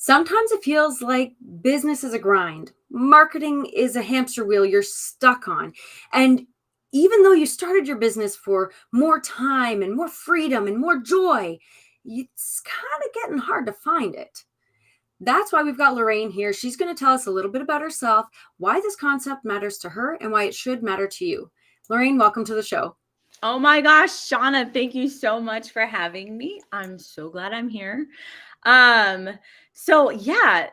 Sometimes it feels like business is a grind. Marketing is a hamster wheel you're stuck on. And even though you started your business for more time and more freedom and more joy, it's kind of getting hard to find it. That's why we've got Lorayne here. She's going to tell us a little bit about herself, why this concept matters to her, and why it should matter to you. Lorayne, welcome to the show. Oh my gosh, Shauna, thank you so much for having me. I'm so glad I'm here. Um, so yeah,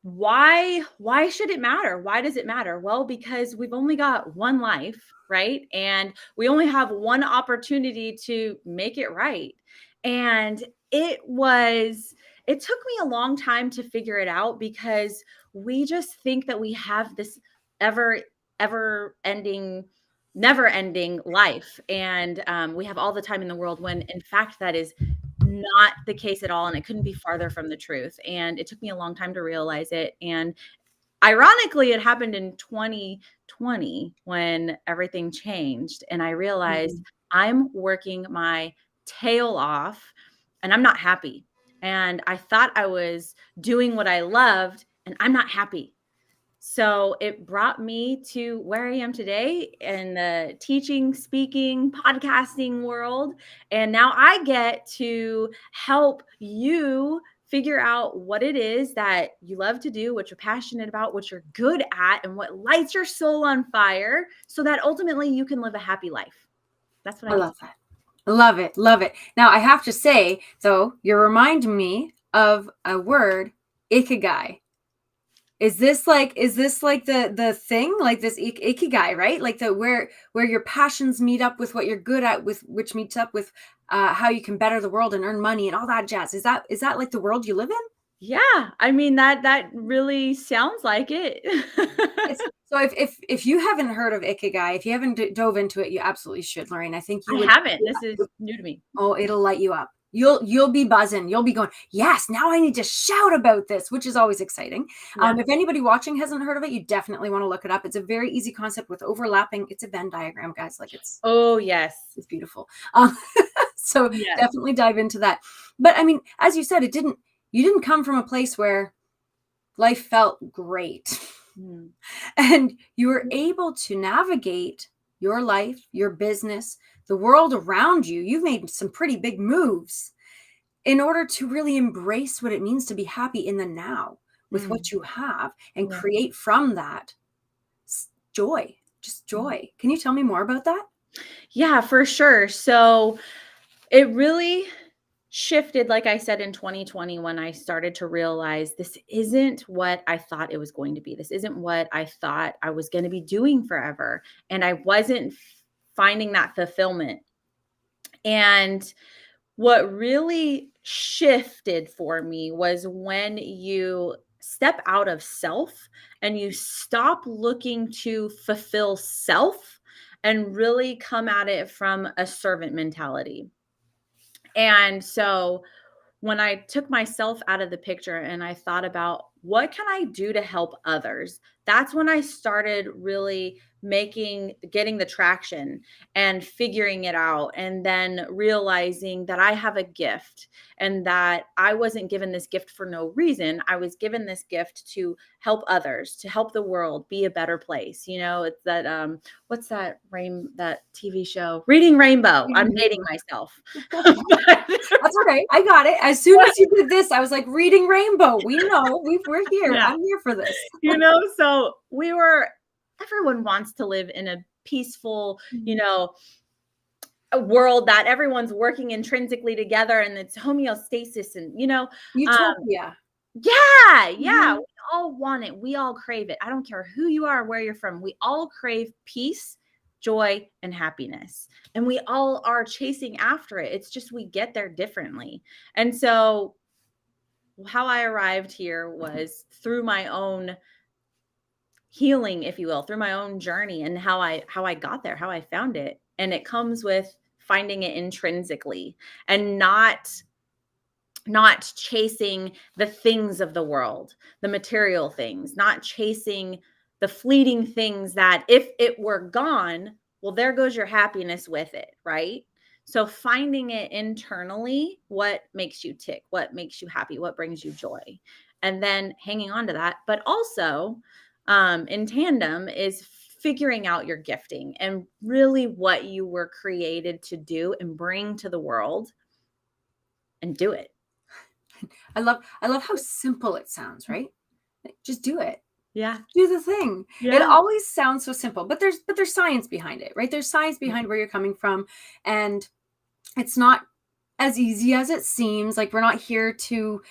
why should it matter? Why does it matter? Well, because we've only got one life, right? And we only have one opportunity to make it right. And it took me a long time to figure it out because we just think that we have this ever ever ending never ending life. And we have all the time in the world when in fact that is not the case at all. And it couldn't be farther from the truth. And it took me a long time to realize it. And ironically, it happened in 2020 when everything changed. And I realized I'm working my tail off and I'm not happy. And I thought I was doing what I loved and I'm not happy. So it brought me to where I am today in the teaching, speaking, podcasting world. And now I get to help you figure out what it is that you love to do, what you're passionate about, what you're good at, and what lights your soul on fire so that ultimately you can live a happy life. That's what I love that. Love it. Love it. Now, I have to say, though, you're reminding me of a word, ikigai. Is this like the thing, like this ikigai, right? Like the where your passions meet up with what you're good at, with which meets up with how you can better the world and earn money and all that jazz. Is that like the world you live in? Yeah, I mean that really sounds like it. So if you haven't heard of ikigai, if you haven't dove into it, you absolutely should, Lorraine. I think you I would. haven't. This is new to me. Oh, it'll light you up. You'll be buzzing. You'll be going, yes, now I need to shout about this, which is always exciting. Yeah. If anybody watching hasn't heard of it, you definitely want to look it up. It's a very easy concept with overlapping. It's a Venn diagram, guys. Like it's Yes. beautiful. So Yes. definitely dive into that. But I mean, as you said, you didn't come from a place where life felt great. And you were able to navigate your life, your business, the world around you. You've made some pretty big moves in order to really embrace what it means to be happy in the now with what you have and create from that joy, just joy. Can you tell me more about that? Yeah, for sure. So it really shifted, like I said, in 2020 when I started to realize this isn't what I thought it was going to be. This isn't what I thought I was going to be doing forever. And I wasn't finding that fulfillment. And what really shifted for me was when you step out of self and you stop looking to fulfill self and really come at it from a servant mentality. And so when I took myself out of the picture and I thought about what can I do to help others, that's when I started really getting the traction and figuring it out. And then realizing that I have a gift and that I wasn't given this gift for no reason. I was given this gift to help others, to help the world be a better place. You know, it's that, what's that that TV show, Reading Rainbow. I'm dating myself. That's okay. I got it. As soon as you did this, I was like, Reading Rainbow. We know we're here. Yeah. I'm here for this. So everyone wants to live in a peaceful, a world that everyone's working intrinsically together and it's homeostasis and, utopia. Yeah. We all want it. We all crave it. I don't care who you are, where you're from. We all crave peace, joy, and happiness. And we all are chasing after it. It's just we get there differently. And so how I arrived here was through my own healing, if you will, through my own journey and how I got there, how I found it. And it comes with finding it intrinsically and not chasing the things of the world, the material things, not chasing the fleeting things that if it were gone, well, there goes your happiness with it, right? So finding it internally, what makes you tick, what makes you happy, what brings you joy. and then hanging on to that. But also, in tandem is figuring out your gifting and really what you were created to do and bring to the world and do it. I love how simple it sounds, right? Like, just do it. Yeah. Do the thing. It Yeah. always sounds so simple, but there's science behind it, right? There's science behind where you're coming from, and it's not as easy as it seems. Like, we're not here to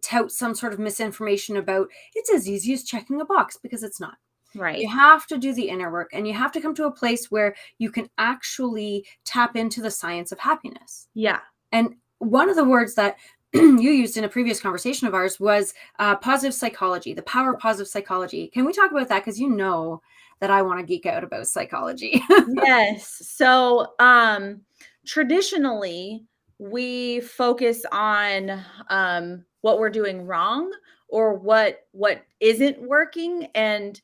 tout some sort of misinformation about it's as easy as checking a box, because it's not. Right. You have to do the inner work, and you have to come to a place where you can actually tap into the science of happiness. Yeah. And one of the words that you used in a previous conversation of ours was positive psychology, the power of positive psychology. Can we talk about that? Because you know that I want to geek out about psychology. Yes. So, traditionally, we focus on what we're doing wrong or what isn't working, and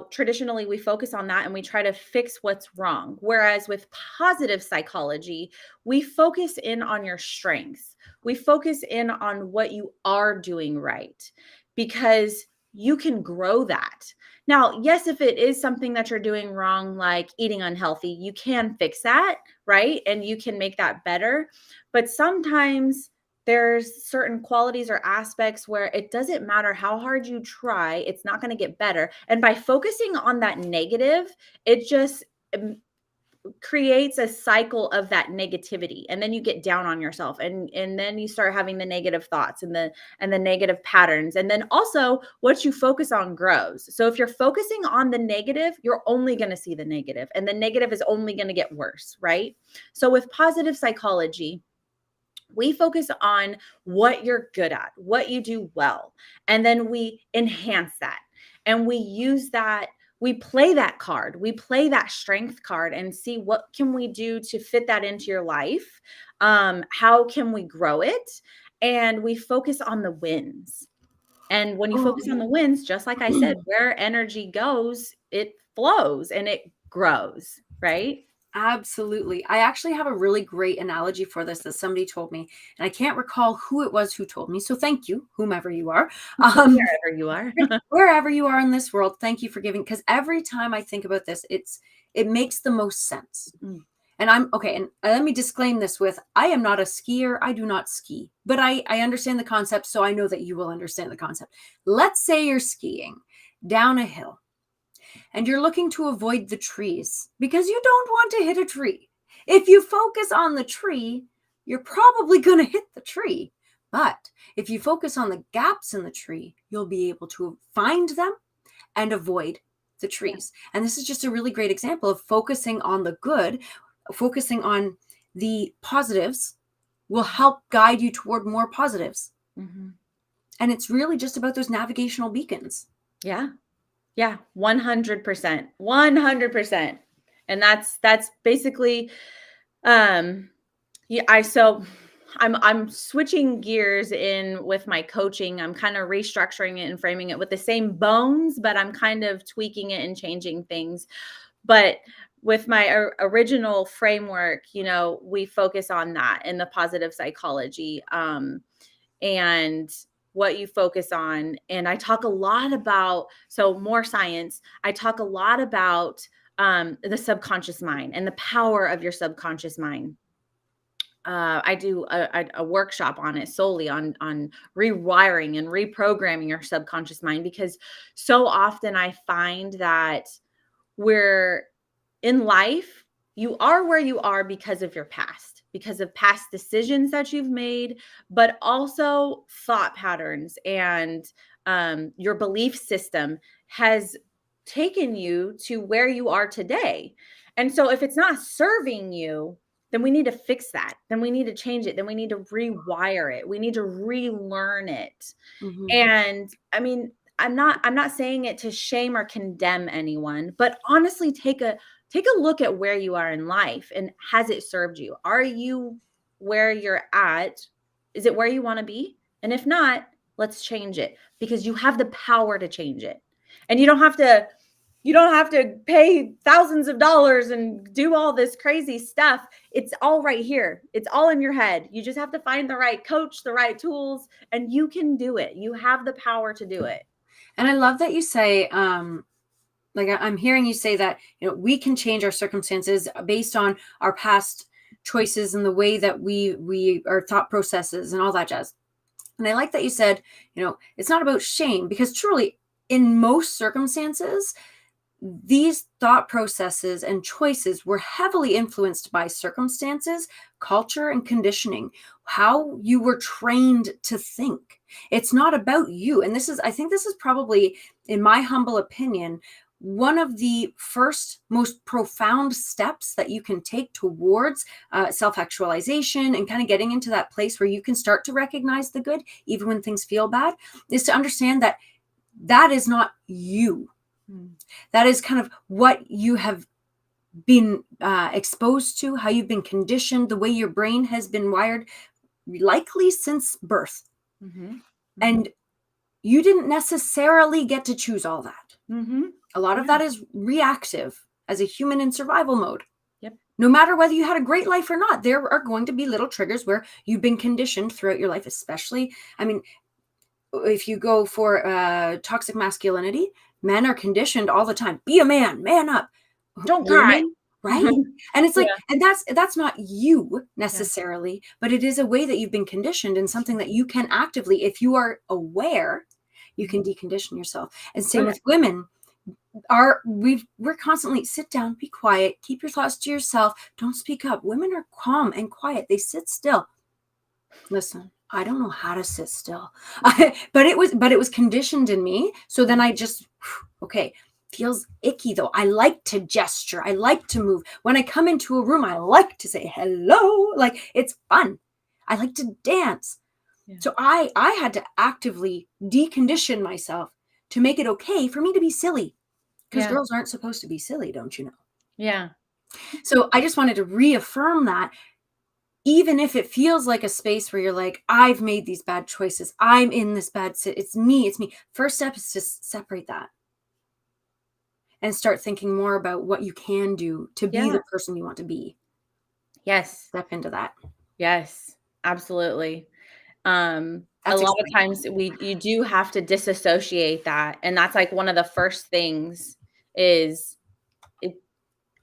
traditionally we focus on that and we try to fix what's wrong. Whereas with positive psychology, we focus in on your strengths. We focus in on what you are doing right, because you can grow that. Now, yes, if it is something that you're doing wrong, like eating unhealthy, you can fix that, right? And you can make that better. But sometimes there's certain qualities or aspects where it doesn't matter how hard you try, it's not going to get better. And by focusing on that negative, it just creates a cycle of that negativity, and then you get down on yourself, and then you start having the negative thoughts and the negative patterns, and then also what you focus on grows. So if you're focusing on the negative, you're only going to see the negative, and the negative is only going to get worse, right? So with positive psychology, we focus on what you're good at, what you do well, and then we enhance that. And we use that, we play that card, we play that strength card and see what can we do to fit that into your life? How can we grow it? And we focus on the wins. And when you Oh, focus on the wins, just like I said, where energy goes, it flows and it grows, right? absolutely. I actually have a really great analogy for this that somebody told me, and I can't recall who it was who told me. So thank you, whomever you are. Wherever you are. Wherever you are in this world, thank you for giving. Because every time I think about this, it makes the most sense. Mm. And I'm okay. And let me disclaim this with, I am not a skier. I do not ski, but I understand the concept. So I know that you will understand the concept. Let's say you're skiing down a hill and you're looking to avoid the trees because you don't want to hit a tree. If you focus on the tree, you're probably going to hit the tree. But if you focus on the gaps in the tree, you'll be able to find them and avoid the trees. And this is just a really great example of focusing on the good, focusing on the positives will help guide you toward more positives. Mm-hmm. And it's really just about those navigational beacons. Yeah. Yeah. 100%. 100%. And that's basically, yeah, so I'm switching gears in with my coaching. I'm kind of restructuring it and framing it with the same bones, but I'm kind of tweaking it and changing things. But with my original framework, we focus on that in the positive psychology, and what you focus on. And I talk a lot about, so more science, I talk a lot about the subconscious mind and the power of your subconscious mind. I do a workshop on it, solely on rewiring and reprogramming your subconscious mind, because so often I find that we're in life, you are where you are because of your past, because of past decisions that you've made, but also thought patterns and your belief system has taken you to where you are today. And so if it's not serving you, then we need to fix that. Then we need to change it. Then we need to rewire it. We need to relearn it. Mm-hmm. And I mean, I'm not saying it to shame or condemn anyone, but honestly take a look at where you are in life, and has it served you? Are you where you're at? Is it where you want to be? And if not, let's change it, because you have the power to change it. And you don't have to You don't have to pay thousands of dollars and do all this crazy stuff. It's all right here. It's all in your head. You just have to find the right coach, the right tools, and you can do it. You have the power to do it. And I love that you say, like I'm hearing you say that, we can change our circumstances based on our past choices and the way that we our thought processes and all that jazz. And I like that you said, it's not about shame, because truly in most circumstances, these thought processes and choices were heavily influenced by circumstances, culture, and conditioning, how you were trained to think. It's not about you. And I think this is probably, in my humble opinion, one of the first most profound steps that you can take towards self-actualization and kind of getting into that place where you can start to recognize the good, even when things feel bad, is to understand that that is not you. That is kind of what you have been exposed to, how you've been conditioned, the way your brain has been wired, likely since birth. And you didn't necessarily get to choose all that. A lot of that is reactive as a human in survival mode. No matter whether you had a great life or not, there are going to be little triggers where you've been conditioned throughout your life, especially, if you go for toxic masculinity, men are conditioned all the time. Be a man, man up. Don't cry. Right? And it's like, and that's not you necessarily, but it is a way that you've been conditioned, and something that you can actively, if you are aware, you can decondition yourself. And same with women. We're constantly sit down, be quiet, keep your thoughts to yourself, don't speak up. Women are calm and quiet. They sit still. Listen, I don't know how to sit still, but it was conditioned in me. So then I just, okay, feels icky though. I like to gesture. I like to move. When I come into a room, I like to say hello. Like, it's fun. I like to dance. So I had to actively decondition myself to make it okay for me to be silly, because girls aren't supposed to be silly, don't you know? Yeah. So I just wanted to reaffirm that, even if it feels like a space where you're like, I've made these bad choices, I'm in this bad it's me. First step is to separate that and start thinking more about what you can do to be the person you want to be. Yes. Step into that. Yes, absolutely. A lot of times you do have to disassociate that. And that's like one of the first things is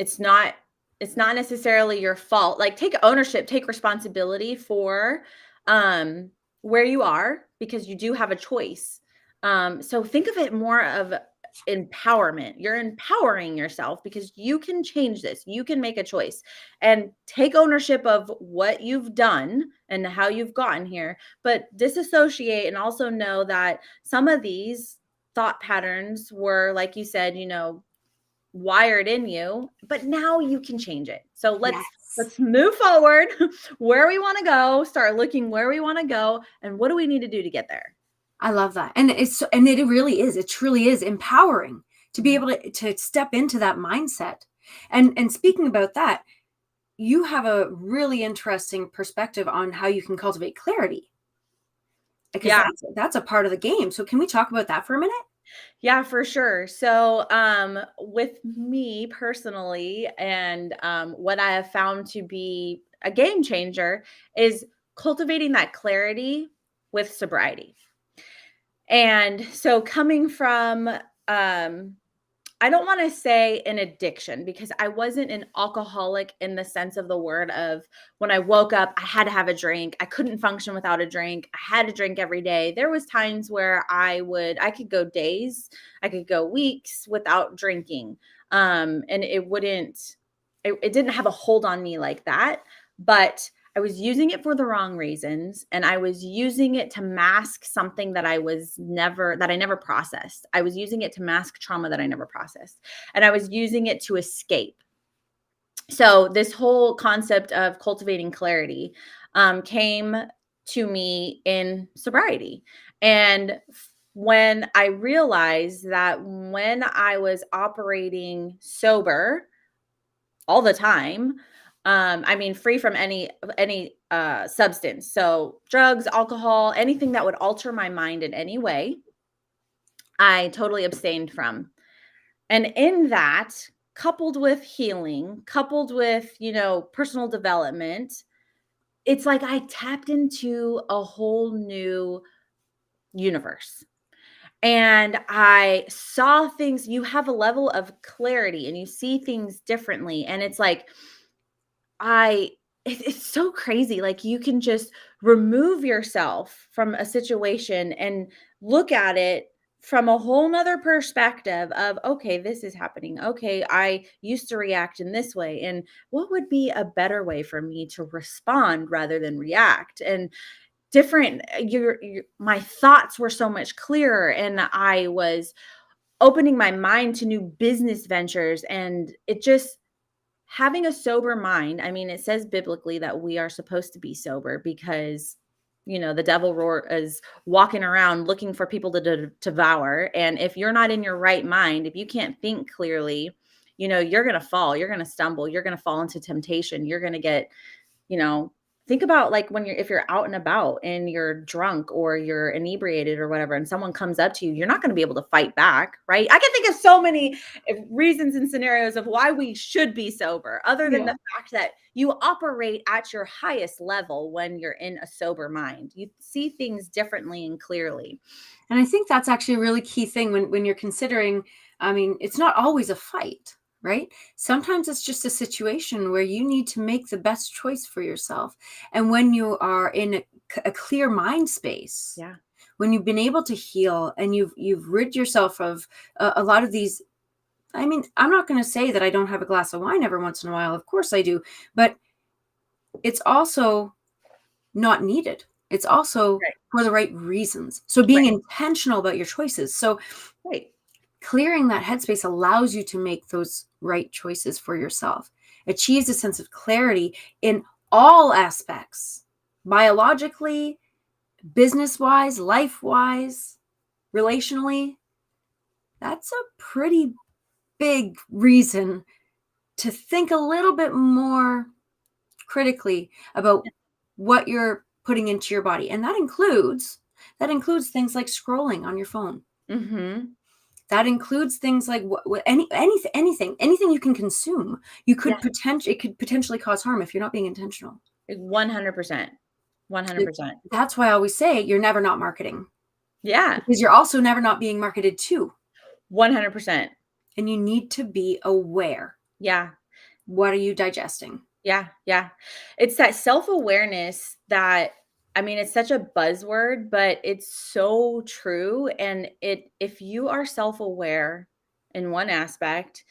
it's not necessarily your fault. Like, take ownership, take responsibility for where you are, because you do have a choice. So think of it more of empowerment. You're empowering yourself because you can change this. You can make a choice and take ownership of what you've done and how you've gotten here, but disassociate and also know that some of these thought patterns were, like you said, wired in you, but now you can change it. So let's move forward where we want to go, start looking where we want to go, and what do we need to do to get there. I love that. And it really is. It truly is empowering to be able to step into that mindset. And speaking about that, you have a really interesting perspective on how you can cultivate clarity, because that's a part of the game. So can we talk about that for a minute? Yeah, for sure. So with me personally, and what I have found to be a game changer is cultivating that clarity with sobriety. And so coming from, I don't want to say an addiction, because I wasn't an alcoholic in the sense of the word of when I woke up, I had to have a drink. I couldn't function without a drink. I had to drink every day. There was times where I could go days, I could go weeks without drinking. And it didn't have a hold on me like that, but I was using it for the wrong reasons, and I was using it to mask something that I never processed. I was using it to mask trauma that I never processed, and I was using it to escape. So this whole concept of cultivating clarity came to me in sobriety. And when I realized that when I was operating sober all the time, free from any substance. So drugs, alcohol, anything that would alter my mind in any way, I totally abstained from. And in that, coupled with healing, coupled with, personal development, it's like I tapped into a whole new universe. And I saw things, you have a level of clarity and you see things differently. And it's like, it's so crazy. Like you can just remove yourself from a situation and look at it from a whole nother perspective of, okay, this is happening. Okay, I used to react in this way. And what would be a better way for me to respond rather than react? And different, my thoughts were so much clearer. And I was opening my mind to new business ventures. And it just, having a sober mind, I mean, it says biblically that we are supposed to be sober because, the devil is walking around looking for people to devour. And if you're not in your right mind, if you can't think clearly, you're going to fall, you're going to stumble, you're going to fall into temptation. You're going to get, you know, think about like if you're out and about and you're drunk or you're inebriated or whatever, and someone comes up to you, you're not going to be able to fight back, right? I can think of so many reasons and scenarios of why we should be sober, other than Yeah. the fact that you operate at your highest level when you're in a sober mind. You see things differently and clearly. And I think that's actually a really key thing when you're considering, I mean, it's not always a fight, right? Sometimes it's just a situation where you need to make the best choice for yourself. And when you are in a clear mind space, Yeah. when you've been able to heal and you've rid yourself of a lot of these, I mean, I'm not going to say that I don't have a glass of wine every once in a while. Of course I do, but it's also not needed. It's also Right. for the right reasons. So being Right. intentional about your choices. So Right. clearing that headspace allows you to make those right choices for yourself, achieves a sense of clarity in all aspects, biologically, business-wise, life-wise, relationally. That's a pretty big reason to think a little bit more critically about what you're putting into your body. And that includes things like scrolling on your phone. Mm-hmm. That includes things like anything you can consume. It could potentially cause harm if you're not being intentional. 100%. 100%. That's why I always say you're never not marketing, Yeah. because you're also never not being marketed to. 100%. And you need to be aware. Yeah. What are you digesting? Yeah. Yeah. It's that self-awareness that, I mean, it's such a buzzword, but it's so true. And if you are self-aware in one aspect,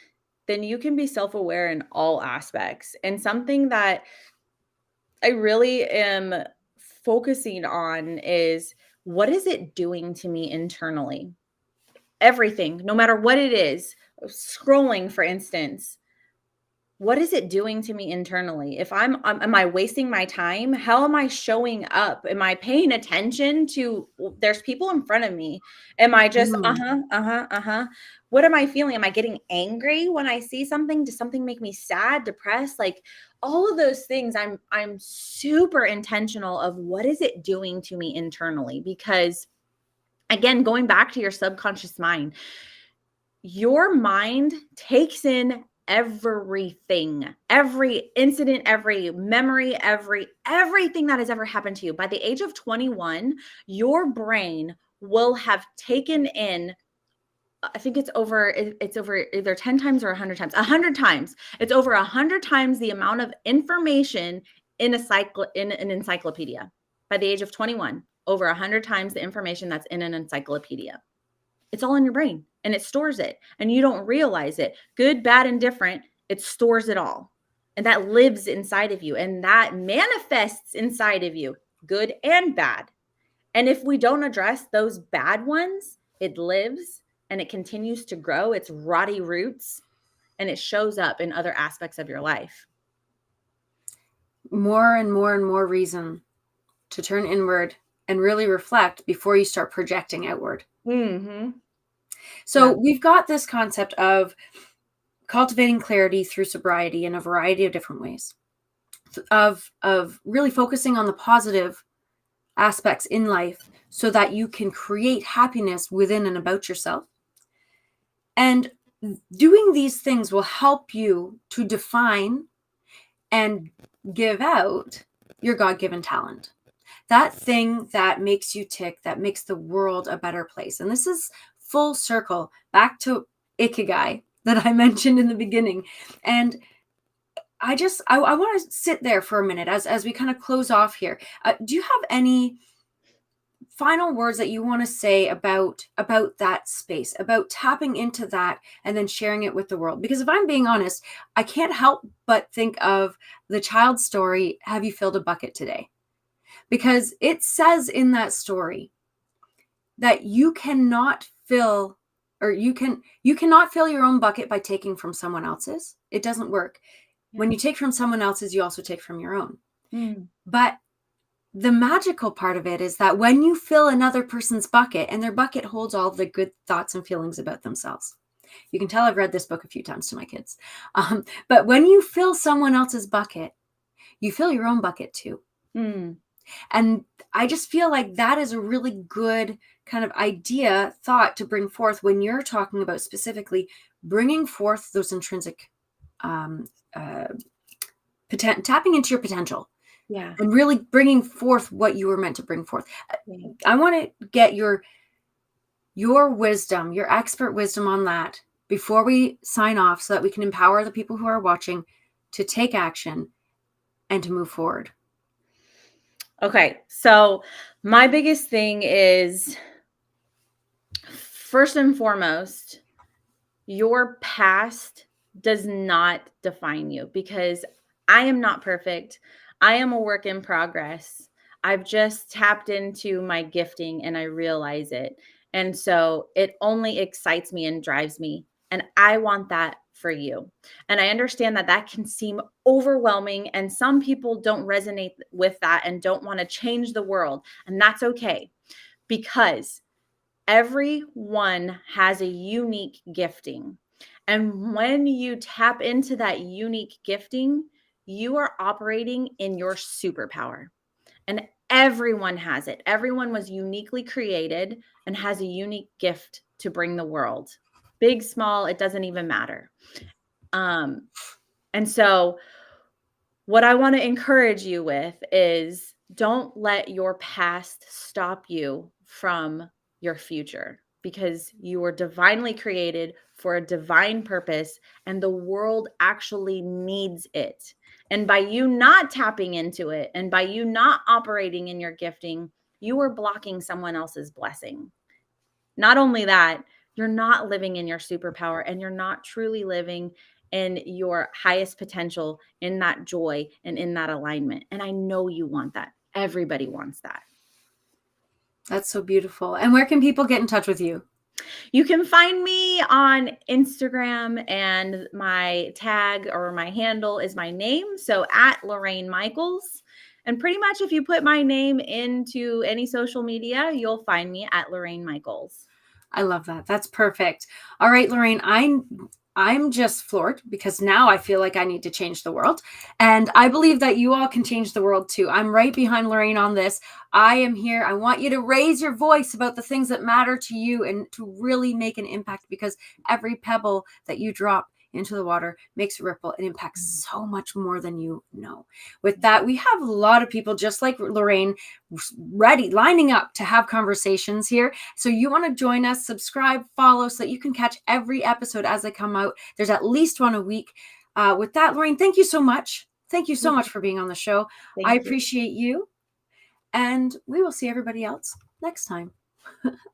then you can be self-aware in all aspects. And something that I really am focusing on is, what is it doing to me internally? Everything, no matter what it is, scrolling, for instance, what is it doing to me internally? If am I wasting my time? How am I showing up? Am I paying attention to, there's people in front of me? Am I just, Mm. What am I feeling? Am I getting angry when I see something? Does something make me sad, depressed? Like all of those things, I'm super intentional of what is it doing to me internally? Because again, going back to your subconscious mind, your mind takes in everything, every incident, every memory, everything that has ever happened to you. By the age of 21, your brain will have taken in, I think it's over either 10 times or 100 times. 100 times. It's over 100 times the amount of information in an encyclopedia. By the age of 21, over 100 times the information that's in an encyclopedia. It's all in your brain and it stores it and you don't realize it. Good, bad, and different, it stores it all. And that lives inside of you and that manifests inside of you, good and bad. And if we don't address those bad ones, it lives and it continues to grow its rotty roots and it shows up in other aspects of your life. More and more and more reason to turn inward and really reflect before you start projecting outward. Mm-hmm. So we've got this concept of cultivating clarity through sobriety in a variety of different ways, of really focusing on the positive aspects in life so that you can create happiness within and about yourself. And doing these things will help you to define and give out your God-given talent. That thing that makes you tick, that makes the world a better place. And this is full circle back to Ikigai that I mentioned in the beginning. And I want to sit there for a minute as we kind of close off here. Do you have any final words that you want to say about that space, about tapping into that and then sharing it with the world? Because if I'm being honest, I can't help but think of the child's story, Have You Filled a Bucket Today? Because it says in that story that you cannot fill your own bucket by taking from someone else's. It doesn't work. Yeah. When you take from someone else's, you also take from your own. But the magical part of it is that when you fill another person's bucket, and their bucket holds all the good thoughts and feelings about themselves. You can tell I've read this book a few times to my kids. But when you fill someone else's bucket, you fill your own bucket too. And I just feel like that is a really good kind of thought to bring forth when you're talking about specifically bringing forth those intrinsic, tapping into your potential. Yeah. And really bringing forth what you were meant to bring forth. Yeah. I want to get your wisdom, your expert wisdom on that before we sign off so that we can empower the people who are watching to take action and to move forward. Okay. So my biggest thing is, first and foremost, your past does not define you, because I am not perfect. I am a work in progress. I've just tapped into my gifting and I realize it. And so it only excites me and drives me. And I want that for you. And I understand that that can seem overwhelming, and some people don't resonate with that and don't want to change the world. And that's okay, because everyone has a unique gifting. And when you tap into that unique gifting, you are operating in your superpower. And everyone has it. Everyone was uniquely created and has a unique gift to bring the world. Big, small, it doesn't even matter. And so what I want to encourage you with is, don't let your past stop you from your future, because you were divinely created for a divine purpose, and the world actually needs it. And by you not tapping into it, and by you not operating in your gifting, you are blocking someone else's blessing. Not only that, you're not living in your superpower, and you're not truly living in your highest potential, in that joy and in that alignment. And I know you want that. Everybody wants that. That's so beautiful. And where can people get in touch with you? You can find me on Instagram, and my tag or my handle is my name. So at Lorayne Michaels. And pretty much if you put my name into any social media, you'll find me at Lorayne Michaels. I love that. That's perfect. All right, Lorayne, I'm just floored, because now I feel like I need to change the world. And I believe that you all can change the world too. I'm right behind Lorayne on this. I am here. I want you to raise your voice about the things that matter to you and to really make an impact, because every pebble that you drop into the water makes a ripple and impacts so much more than you know. With that, we have a lot of people just like Lorayne ready, lining up to have conversations here. So you want to join us, subscribe, follow, so that you can catch every episode as they come out. There's at least one a week. With that, Lorayne, thank you so much. Thank you so much for being on the show. I appreciate you. And we will see everybody else next time.